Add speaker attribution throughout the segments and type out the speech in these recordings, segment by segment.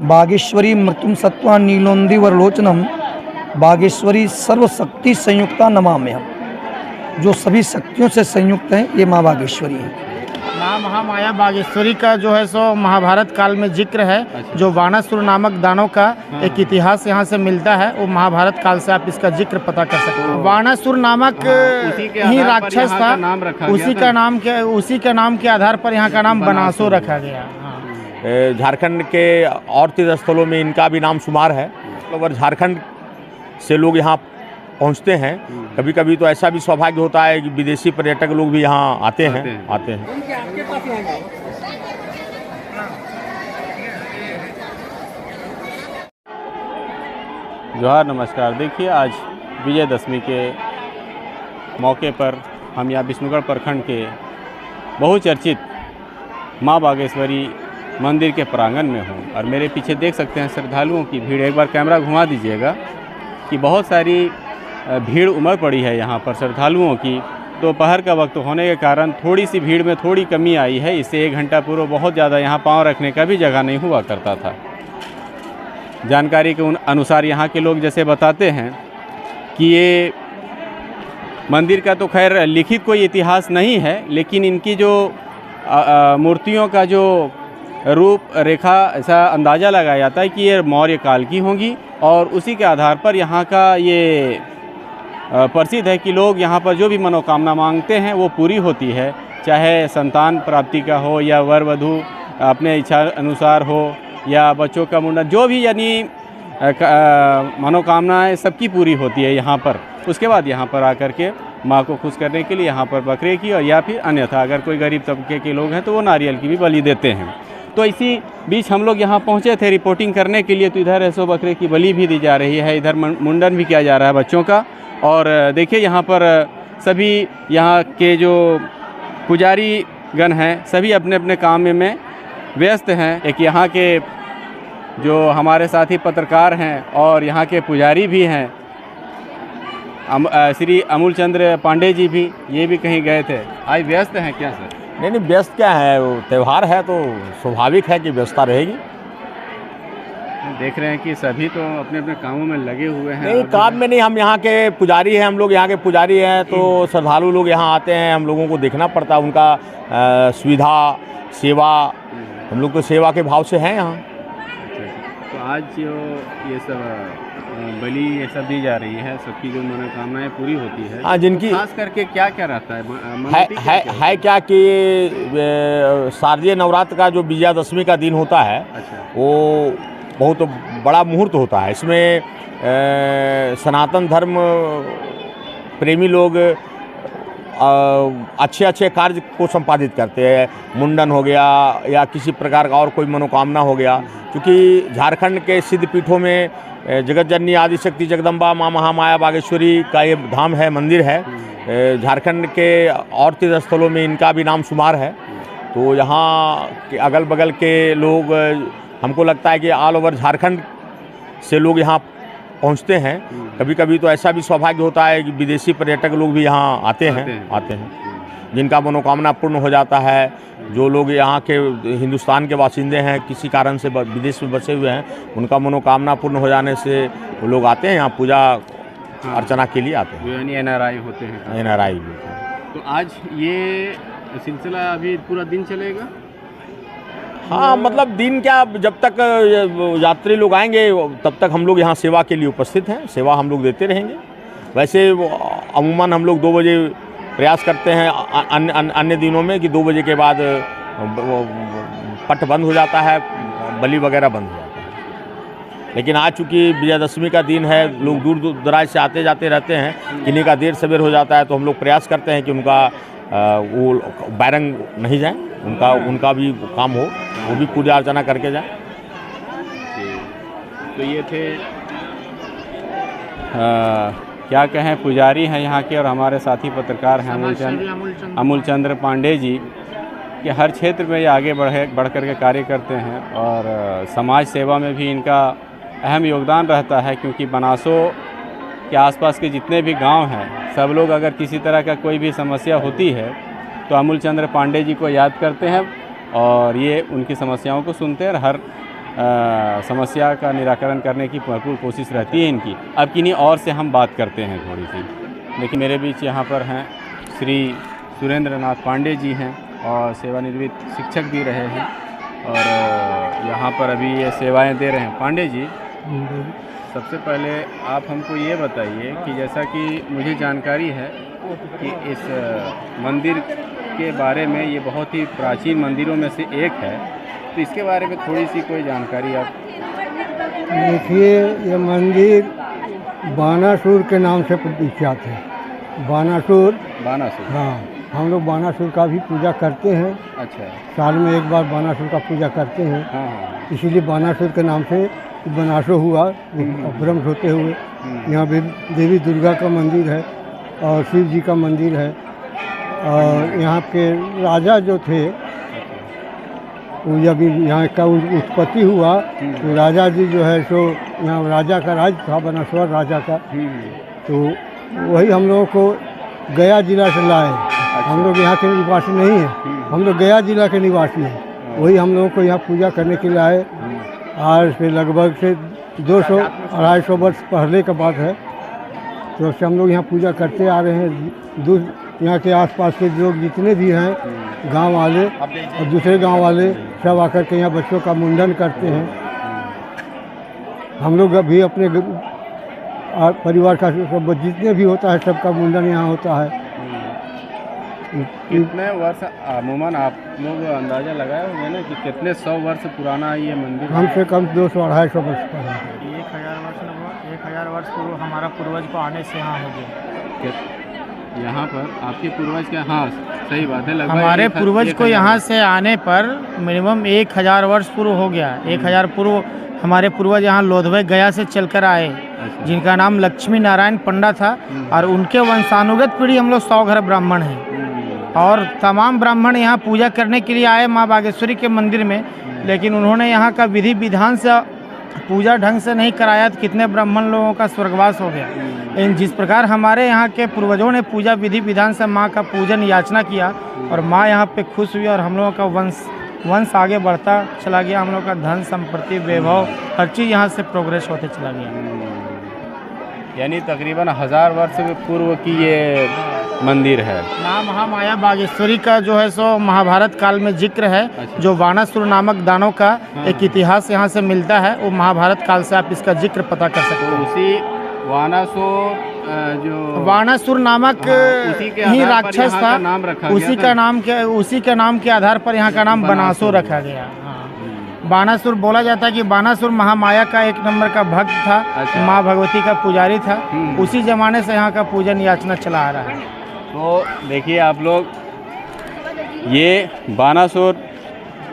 Speaker 1: बागेश्वरी मृत्युम सत्वा नीलोंदी वरलोचनम बागेश्वरी सर्वशक्ति संयुक्ता नमाम्यहम्। जो सभी शक्तियों से संयुक्त हैं ये माँ बागेश्वरी हैं।
Speaker 2: माँ महामाया बागेश्वरी का जो है सो महाभारत काल में जिक्र है। जो वानासुर नामक दानव का एक इतिहास यहाँ से मिलता है, वो महाभारत काल से आप इसका जिक्र पता कर सकते हैं। वानासुर नामक ही राक्षस था, उसी का नाम के आधार पर यहाँ का नाम बनासुर रखा गया।
Speaker 3: झारखंड के और तीर्थ स्थलों में इनका भी नाम शुमार है और झारखंड से लोग यहाँ पहुँचते हैं। कभी कभी तो ऐसा भी सौभाग्य होता है कि विदेशी पर्यटक लोग भी यहाँ आते हैं।
Speaker 4: जोहार, नमस्कार। देखिए, आज विजयदशमी के मौके पर हम यहाँ विष्णुगढ़ प्रखंड के बहुचर्चित माँ बागेश्वरी मंदिर के प्रांगण में हूँ और मेरे पीछे देख सकते हैं श्रद्धालुओं की भीड़। एक बार कैमरा घुमा दीजिएगा कि बहुत सारी भीड़ उमड़ पड़ी है यहाँ पर श्रद्धालुओं की। दोपहर का वक्त होने के कारण थोड़ी सी भीड़ में थोड़ी कमी आई है। इससे 1 घंटा पूर्व बहुत ज़्यादा यहाँ पाँव रखने का भी जगह नहीं हुआ करता था। जानकारी के अनुसार यहाँ के लोग जैसे बताते हैं कि ये मंदिर का तो खैर लिखित कोई इतिहास नहीं है, लेकिन इनकी जो मूर्तियों का जो रूप रेखा ऐसा अंदाज़ा लगाया जाता है कि ये मौर्य काल की होंगी और उसी के आधार पर यहाँ का ये प्रसिद्ध है कि लोग यहाँ पर जो भी मनोकामना मांगते हैं वो पूरी होती है। चाहे संतान प्राप्ति का हो या वर वधू अपने इच्छा अनुसार हो या बच्चों का मुंडन, जो भी यानी मनोकामनाएं सबकी पूरी होती है यहाँ पर। उसके बाद यहाँ पर आकर के माँ को खुश करने के लिए यहाँ पर बकरे की और या फिर अन्यथा अगर कोई गरीब तबके के लोग हैं तो वो नारियल की भी बलि देते हैं। तो इसी बीच हम लोग यहाँ पहुँचे थे रिपोर्टिंग करने के लिए। तो इधर 100 बकरे की बलि भी दी जा रही है, इधर मुंडन भी किया जा रहा है बच्चों का। और देखिए यहाँ पर सभी यहाँ के जो पुजारी गण हैं सभी अपने अपने काम में व्यस्त हैं। एक यहाँ के जो हमारे साथी पत्रकार हैं और यहाँ के पुजारी भी हैं, श्री अमूल चंद्र पांडे जी भी, ये भी कहीं गए थे। आज व्यस्त हैं क्या सर?
Speaker 3: नहीं, व्यस्त क्या है, वो त्यौहार है तो स्वाभाविक है कि व्यस्तता रहेगी।
Speaker 4: देख रहे हैं कि सभी तो अपने अपने कामों में लगे हुए हैं।
Speaker 3: नहीं, काम में नहीं, हम यहाँ के पुजारी हैं, हम लोग यहाँ के पुजारी हैं तो श्रद्धालु लोग यहाँ आते हैं, हम लोगों को देखना पड़ता है उनका सुविधा सेवा। हम लोग तो सेवा के भाव से हैं यहाँ।
Speaker 4: तो आज जो ये सब बलि ये सब दी जा रही है, सबकी जो मनोकामनाएं पूरी होती है।
Speaker 3: हाँ, जिनकी
Speaker 4: खास करके क्या क्या रहता
Speaker 3: है क्या कि शारदीय नवरात्र का जो विजयादशमी का दिन होता है, वो बहुत बड़ा मुहूर्त होता है। इसमें सनातन धर्म प्रेमी लोग अच्छे अच्छे कार्य को संपादित करते हैं। मुंडन हो गया या किसी प्रकार का और कोई मनोकामना हो गया। क्योंकि झारखंड के सिद्ध पीठों में जगत जननी आदिशक्ति जगदम्बा माँ महामाया बागेश्वरी का ये धाम है, मंदिर है। झारखंड के और तीर्थ स्थलों में इनका भी नाम शुमार है। तो यहाँ के अगल बगल के लोग, हमको लगता है कि ऑल ओवर झारखंड से लोग यहाँ पहुँचते हैं। कभी कभी तो ऐसा भी सौभाग्य होता है कि विदेशी पर्यटक लोग भी यहाँ आते हैं जिनका मनोकामना पूर्ण हो जाता है। जो लोग यहाँ के हिंदुस्तान के बासिंदे हैं, किसी कारण से विदेश में बसे हुए हैं, उनका मनोकामना पूर्ण हो जाने से वो लोग आते हैं यहाँ पूजा अर्चना के लिए आते हैं।
Speaker 4: यानी NRI होते हैं।
Speaker 3: NRI।
Speaker 4: तो आज ये सिलसिला अभी पूरा दिन चलेगा?
Speaker 3: हाँ, मतलब दिन क्या, जब तक यात्री लोग आएंगे तब तक हम लोग यहाँ सेवा के लिए उपस्थित हैं, सेवा हम लोग देते रहेंगे। वैसे अमूमन हम लोग 2 बजे प्रयास करते हैं अन्य दिनों में कि 2 बजे के बाद पट बंद हो जाता है, बलि वगैरह बंद हो जाता है। लेकिन आज चूँकि विजयादशमी का दिन है, लोग दूर दराज से आते जाते रहते हैं, किन्हीं का देर सवेर हो जाता है, तो हम लोग प्रयास करते हैं कि उनका वो बैरंग नहीं जाए, उनका भी काम हो, वो भी पूजा अर्चना करके जाए।
Speaker 4: तो ये थे क्या कहें, पुजारी हैं यहाँ के और हमारे साथी पत्रकार हैं अमूल चंद्र पांडे जी, कि हर क्षेत्र में ये आगे बढ़ कर के कार्य करते हैं और समाज सेवा में भी इनका अहम योगदान रहता है। क्योंकि बनासो के आसपास के जितने भी गांव हैं, सब लोग अगर किसी तरह का कोई भी समस्या होती है तो अमूल चंद्र पांडे जी को याद करते हैं और ये उनकी समस्याओं को सुनते हैं और हर समस्या का निराकरण करने की भरपूर कोशिश रहती है इनकी। अब किन्हीं और से हम बात करते हैं थोड़ी सी। लेकिन मेरे बीच यहाँ पर हैं श्री सुरेंद्र नाथ पांडे जी हैं और सेवानिवृत्त शिक्षक भी रहे हैं और यहाँ पर अभी ये सेवाएं दे रहे हैं। पांडे जी, सबसे पहले आप हमको ये बताइए कि जैसा कि मुझे जानकारी है कि इस मंदिर के बारे में, ये बहुत ही प्राचीन मंदिरों में से एक है, तो इसके बारे में थोड़ी सी कोई जानकारी आप।
Speaker 5: देखिए, ये मंदिर बानासुर के नाम से विख्यात है। बानासुर, हाँ, हम लोग बानासुर का भी पूजा करते हैं।
Speaker 4: अच्छा।
Speaker 5: साल में एक बार बानासुर का पूजा करते हैं।
Speaker 4: हाँ।
Speaker 5: इसीलिए बानासुर के नाम से बनासो हुआ, अपभ्रंश होते हुए। यहाँ भी देवी दुर्गा का मंदिर है और शिव जी का मंदिर है। और यहाँ के राजा जो थे, वो जब यहाँ का उत्पत्ति हुआ तो राजा जी जो है सो, यहाँ राजा का राज था, बनासवर राजा का। तो वही हम लोगों को गया जिला से लाए। हम लोग यहाँ के निवासी नहीं हैं, हम लोग गया जिला के निवासी हैं। वही हम लोगों को यहाँ पूजा करने के लिए आए। आज से लगभग से 200-250 वर्ष पहले का बात है। तो उससे हम लोग यहाँ पूजा करते आ रहे हैं। यहाँ के आसपास के लोग जितने भी हैं, गांव वाले और दूसरे गांव वाले, सब आकर के यहाँ बच्चों का मुंडन करते हैं। हम लोग अभी अपने परिवार का सब जितने भी होता है सबका मुंडन यहाँ होता है।
Speaker 4: कितने वर्ष अमूमन आप लोग अंदाज़ा लगाए होंगे ना कि कितने 100 वर्ष पुराना ये मंदिर?
Speaker 5: कम से कम 200-250 वर्ष पुराना।
Speaker 2: 1000 वर्ष पूर्व हमारा पूर्वज को आने से यहाँ हो गया।
Speaker 4: यहाँ पर आपके पूर्वज क्या? हाँ, सही बात है। लगभग
Speaker 2: हमारे पूर्वज को यहाँ से आने पर मिनिमम 1000 वर्ष पूर्व हो गया। 1000 पूर्व हमारे पूर्वज यहाँ लोधवे गया से चलकर आए, जिनका नाम लक्ष्मी नारायण पंडा था। और उनके वंशानुगत पीढ़ी हम लोग 100 घर ब्राह्मण हैं। और तमाम ब्राह्मण यहाँ पूजा करने के लिए आए माँ बागेश्वरी के मंदिर में। लेकिन उन्होंने यहाँ का विधि विधान से पूजा ढंग से नहीं कराया तो कितने ब्राह्मण लोगों का स्वर्गवास हो गया। लेकिन जिस प्रकार हमारे यहाँ के पूर्वजों ने पूजा विधि विधान से माँ का पूजन याचना किया और माँ यहाँ पे खुश हुई और हम लोगों का वंश आगे बढ़ता चला गया। हम लोग का धन संपत्ति वैभव हर चीज़ यहाँ से प्रोग्रेस होते चला गया।
Speaker 4: यानी तकरीबन 1000 वर्ष पूर्व की ये मंदिर है।
Speaker 2: नाम महामाया बागेश्वरी का जो है सो महाभारत काल में जिक्र है।
Speaker 4: अच्छा।
Speaker 2: जो वानासुर नामक दानों का एक इतिहास यहाँ से मिलता है, वो महाभारत काल से आप इसका जिक्र पता कर सकते हैं।
Speaker 4: उसी
Speaker 2: वानासुर नामक
Speaker 4: उसी के
Speaker 2: ही
Speaker 4: आधार पर
Speaker 2: राक्षस
Speaker 4: यहाँ
Speaker 2: था।
Speaker 4: का नाम रखा गया था।
Speaker 2: उसी के नाम के आधार पर यहाँ का नाम बनासुर रखा गया। बानासुर बोला जाता है कि बानासुर महामाया का एक नंबर का भक्त था।
Speaker 4: अच्छा।
Speaker 2: माँ भगवती का पुजारी था। उसी जमाने से यहाँ का पूजन याचना चला आ रहा है।
Speaker 4: तो देखिए आप लोग, ये बानासुर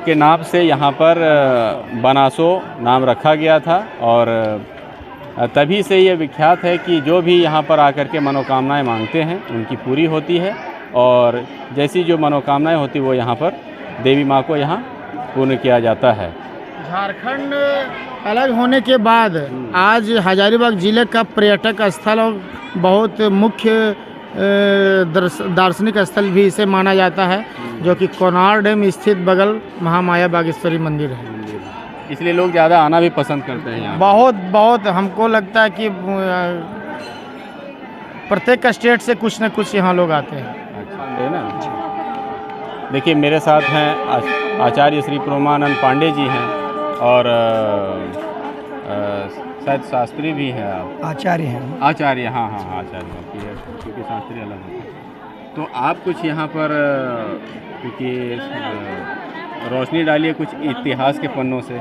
Speaker 4: के नाम से यहाँ पर बनासो नाम रखा गया था और तभी से ये विख्यात है कि जो भी यहाँ पर आकर के मनोकामनाएं मांगते हैं उनकी पूरी होती है। और जैसी जो मनोकामनाएं होती वो यहाँ पर देवी माँ को यहाँ पूर्ण किया जाता है।
Speaker 2: झारखंड अलग होने के बाद आज हजारीबाग जिले का पर्यटक स्थल और बहुत मुख्य दार्शनिक स्थल भी इसे माना जाता है, जो कि कोनार डैम स्थित बगल महामाया बागेश्वरी मंदिर है।
Speaker 4: इसलिए लोग ज़्यादा आना भी पसंद करते हैं यहाँ।
Speaker 2: बहुत हमको लगता है कि प्रत्येक स्टेट से कुछ न कुछ यहाँ लोग आते हैं।
Speaker 4: है ना। देखिए मेरे साथ हैं आचार्य श्री प्रोमानंद पांडे जी हैं और शायद शास्त्री भी हैं आप।
Speaker 1: आचार्य हैं।
Speaker 4: आचार्य, हाँ आचार्य आपकी है, क्योंकि शास्त्री अलग होता है। तो आप कुछ यहाँ पर क्योंकि रोशनी डालिए कुछ इतिहास के पन्नों से।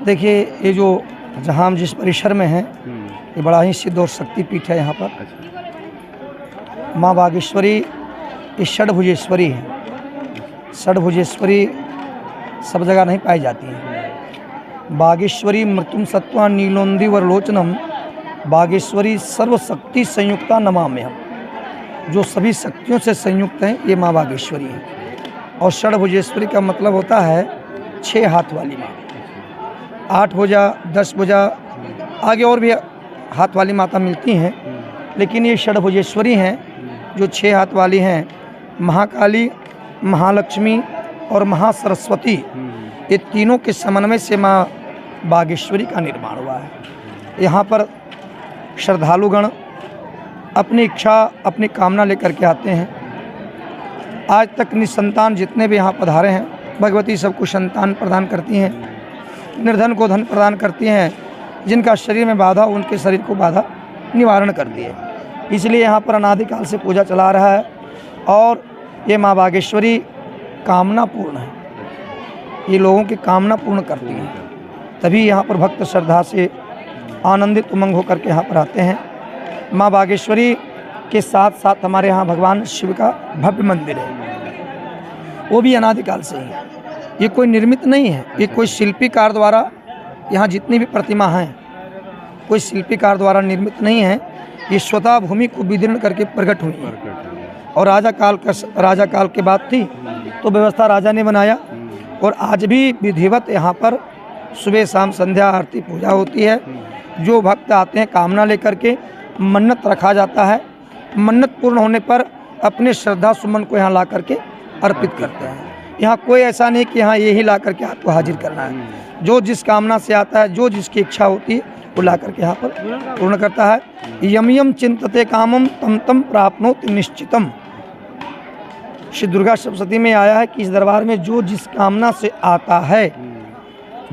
Speaker 1: देखिए, ये जो जहाँ हम जिस परिसर में हैं, ये बड़ा ही सिद्ध और शक्तिपीठ है। यहाँ पर
Speaker 4: अच्छा।
Speaker 1: माँ बागेश्वरी इस षडभुजेश्वरी है। षडभुजेश्वरी सब जगह नहीं पाई जाती है। बागेश्वरी मृत्युम सत्वा नीलोन्दी वरलोचनम बागेश्वरी सर्वशक्ति संयुक्ता नमाम्यहम। जो सभी शक्तियों से संयुक्त हैं, ये माँ बागेश्वरी है। और षडभुजेश्वरी का मतलब होता है 6 हाथ वाली माँ। 8 भुजा, 10 भुजा, आगे और भी हाथ वाली माता मिलती हैं, लेकिन ये षडभुजेश्वरी हैं जो 6 हाथ वाली हैं। महाकाली, महालक्ष्मी और महासरस्वती, ये तीनों के समन्वय से माँ बागेश्वरी का निर्माण हुआ है। यहाँ पर श्रद्धालुगण अपनी इच्छा अपनी कामना लेकर के आते हैं। आज तक निसंतान जितने भी यहाँ पधारे हैं, भगवती सबको संतान प्रदान करती हैं, निर्धन को धन प्रदान करती हैं, जिनका शरीर में बाधा उनके शरीर को बाधा निवारण करती है। इसलिए यहाँ पर अनादिकाल से पूजा चला रहा है और ये माँ बागेश्वरी कामना पूर्ण है, ये लोगों की कामना पूर्ण करती हैं, तभी यहाँ पर भक्त श्रद्धा से आनंदित उमंग होकर के यहाँ पर आते हैं। माँ बागेश्वरी के साथ साथ हमारे यहाँ भगवान शिव का भव्य मंदिर है, वो भी अनादिकाल से ही है। ये कोई निर्मित नहीं है, ये कोई शिल्पीकार द्वारा, यहाँ जितनी भी प्रतिमा हैं कोई शिल्पीकार द्वारा निर्मित नहीं है, ये स्वतः भूमि को विदीर्ण करके प्रकट हुई है। और राजा काल के बाद थी तो व्यवस्था राजा ने बनाया और आज भी विधिवत यहाँ पर सुबह शाम संध्या आरती पूजा होती है। जो भक्त आते हैं कामना लेकर के मन्नत रखा जाता है, मन्नत पूर्ण होने पर अपने श्रद्धा सुमन को यहाँ ला करके अर्पित करते हैं। यहाँ कोई ऐसा नहीं कि यहाँ यही ला करके आपको हाजिर करना है, जो जिस कामना से आता है, जो जिसकी इच्छा होती है वो ला करके यहाँ पर पूर्ण करता है। यम यम चिंतते कामम तम तम प्राप्नोति निश्चितम। श्री दुर्गा सप्तशती में आया है कि इस दरबार में जो जिस कामना से आता है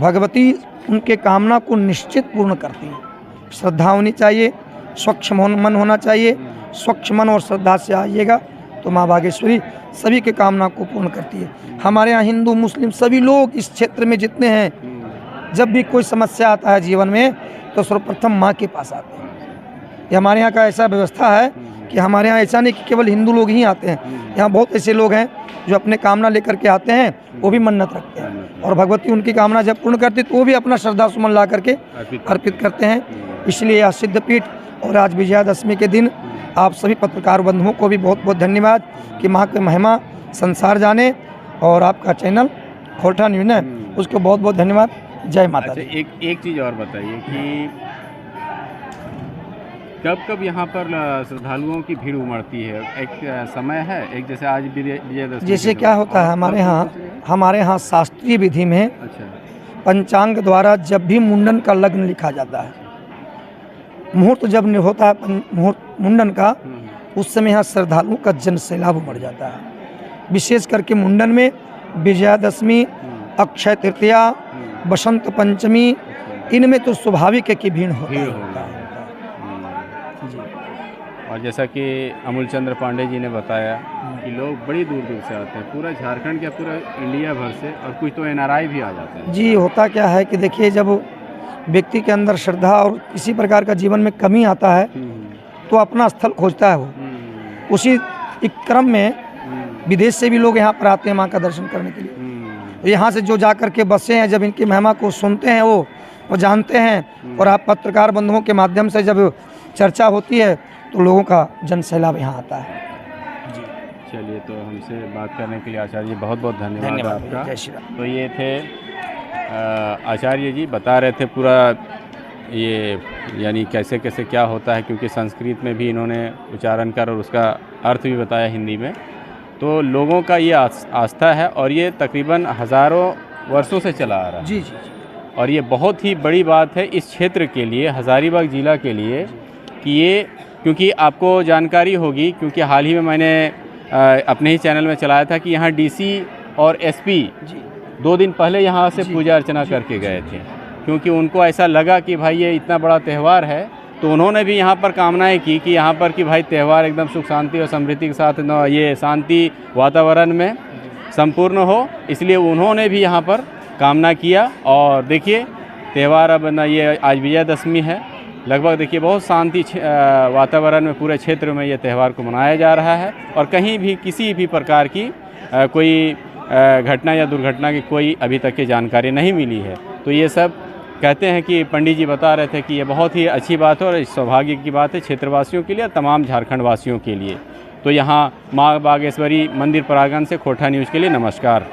Speaker 1: भगवती उनके कामना को निश्चित पूर्ण करती है। श्रद्धा होनी चाहिए, स्वच्छ मन होना चाहिए। स्वच्छ मन और श्रद्धा से आइएगा तो माँ बागेश्वरी सभी के कामना को पूर्ण करती है। हमारे यहाँ हिंदू मुस्लिम सभी लोग इस क्षेत्र में जितने हैं, जब भी कोई समस्या आता है जीवन में तो सर्वप्रथम माँ के पास आते हैं। ये हमारे यहाँ का ऐसा व्यवस्था है कि हमारे यहाँ ऐसा नहीं कि केवल हिंदू लोग ही आते हैं, यहाँ बहुत ऐसे लोग हैं जो अपने कामना लेकर के आते हैं, वो भी मन्नत रखते हैं और भगवती उनकी कामना जब पूर्ण करती तो वो भी अपना श्रद्धा सुमन ला करके अर्पित करते हैं। इसलिए यह सिद्धपीठ और आज विजयादशमी के दिन आप सभी पत्रकार बंधुओं को भी बहुत बहुत धन्यवाद कि माँ की महिमा संसार जाने, और आपका चैनल खोरठा न्यूज़ है उसको बहुत बहुत धन्यवाद। जय माता दी।
Speaker 4: एक चीज़ और बताइए कि कब यहाँ पर श्रद्धालुओं की भीड़ उमड़ती है? एक समय है, एक जैसे आज विजयदशमी
Speaker 1: जैसे क्या होता है हमारे यहाँ शास्त्रीय विधि में पंचांग द्वारा जब भी मुंडन का लग्न लिखा जाता है, मुहूर्त जब होता है मुंडन का, उस समय यहाँ श्रद्धालुओं का जन सैलाब उमड़ जाता है। विशेष करके मुंडन में विजयादशमी, अक्षय तृतीया, बसंत पंचमी, इनमें तो स्वाभाविक है कि भीड़ होता है।
Speaker 4: और जैसा कि अमूल चंद्र पांडे जी ने बताया कि लोग बड़ी दूर दूर से आते हैं, पूरा झारखंड क्या पूरा इंडिया भर से, और कुछ तो NRI भी आ जाते हैं। जी,
Speaker 1: होता क्या है कि देखिए, जब व्यक्ति के अंदर श्रद्धा और किसी प्रकार का जीवन में कमी आता है तो अपना स्थल खोजता है। वो उसी क्रम में विदेश से भी लोग यहाँ पर आते हैं माँ का दर्शन करने के लिए। यहाँ से जो जा कर के बसे हैं, जब इनकी महिमा को सुनते हैं वो जानते हैं, और आप पत्रकार बंधुओं के माध्यम से जब चर्चा होती है तो लोगों का जन सैलाब यहाँ आता है।
Speaker 4: जी, चलिए, तो हमसे बात करने के लिए आचार्य जी बहुत बहुत धन्यवाद आपका।
Speaker 1: जय श्री राम।
Speaker 4: तो ये थे आचार्य जी, बता रहे थे पूरा ये यानी कैसे कैसे क्या होता है, क्योंकि संस्कृत में भी इन्होंने उच्चारण कर और उसका अर्थ भी बताया हिंदी में। तो लोगों का ये आस्था है और ये तकरीबन हज़ारों वर्षों से चला आ रहा है।
Speaker 1: जी जी।
Speaker 4: और ये बहुत ही बड़ी बात है इस क्षेत्र के लिए, हज़ारीबाग ज़िला के लिए, कि ये, क्योंकि आपको जानकारी होगी, क्योंकि हाल ही में मैंने अपने ही चैनल में चलाया था कि यहाँ DC और SP 2 दिन पहले यहाँ से पूजा अर्चना करके गए थे, क्योंकि उनको ऐसा लगा कि भाई ये इतना बड़ा त्यौहार है, तो उन्होंने भी यहाँ पर कामनाएं की कि यहाँ पर कि भाई त्यौहार एकदम सुख शांति और समृद्धि के साथ ये शांति वातावरण में संपूर्ण हो। इसलिए उन्होंने भी यहाँ पर कामना किया। और देखिए, त्यौहार अब ना, ये आज विजयादशमी है, लगभग देखिए बहुत शांति वातावरण में पूरे क्षेत्र में ये त्यौहार को मनाया जा रहा है, और कहीं भी किसी भी प्रकार की कोई घटना या दुर्घटना की कोई अभी तक की जानकारी नहीं मिली है। तो ये सब कहते हैं कि पंडित जी बता रहे थे कि ये बहुत ही अच्छी बात है और सौभाग्य की बात है क्षेत्रवासियों के लिए और तमाम झारखंड वासियों के लिए। तो यहाँ माँ बागेश्वरी मंदिर प्रांगण से खोरठा न्यूज़ के लिए नमस्कार।